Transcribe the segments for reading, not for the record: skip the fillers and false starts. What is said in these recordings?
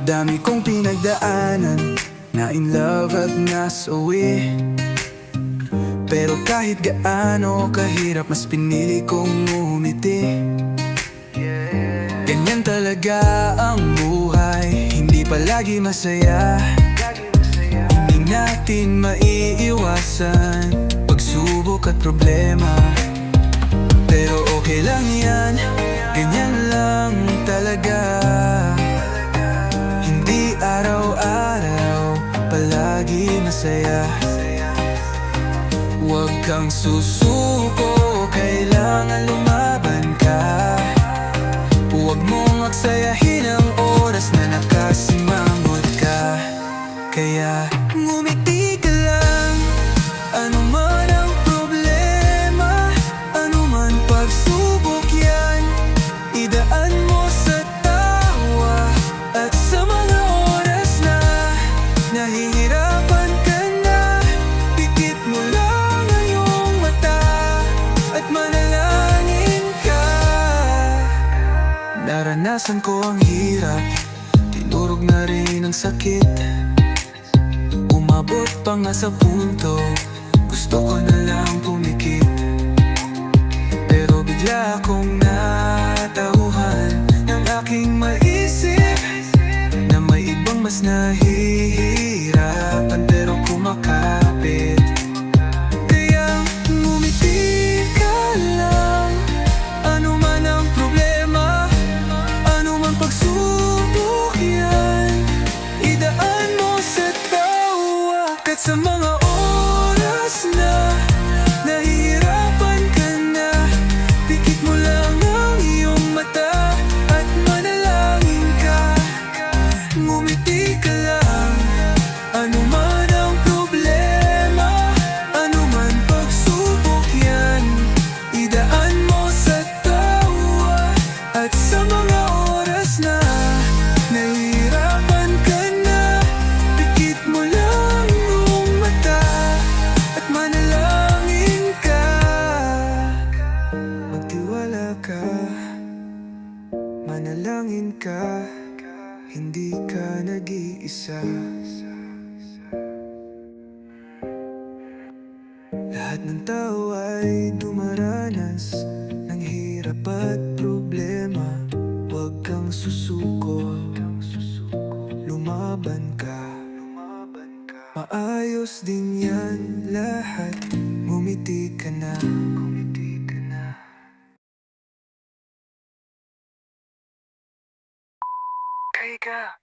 Dami kong pinagdaanan, na in love at nasawi. Pero kahit gaano kahirap, mas pinili kong umiti. Ganyan talaga ang buhay, hindi palagi masaya. Hindi natin maiiwasan pagsubok at problema. Pero okay lang yan, ganyan lang talaga. Hindi araw-araw palagi masaya. Huwag kang susuko, kailangan lumaban ka. Huwag mong aksayahin ang oras na nakasimangot ka. Kaya ngumiti ka lang, ano man ang problema, ano man pagsubok yan, idaan mo sa tawa. At sa mga oras na nahihirapan ka na, pikit mo lang ang iyong mata at manalangin ka. Naranasan ko ang hirap, tinurog na rin ang sakit. Umabot pa nga sa punto, gusto ko na lang pumikit. Pero bigla akong natauhan ng aking maisip na may ibang mas nahihirapan pero kumakapit. Kaya ngumiti ka lang, ano man ang problema, ano man pagsubok yan, idaan mo sa tawa. At sa mga oras na nahihirapan ka na, pikit mo lang ang iyong mata at manalangin ka. Ngumiti ka lang, ano man ang problema, ano man pagsubok yan, idaan mo sa tawa. At sa mga oras na nahihirapan ka na, pikit mo lang ang mata at manalangin ka. Magtiwala ka, manalangin ka, hindi ka nag-iisa. Lahat ng tao ay dumaranas ng hirap at problema. Huwag kang susuko, lumaban ka. Maayos din yan lahat, ngumiti ka na.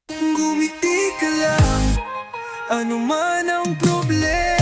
Ngumiti ka lang, ano man ang problema,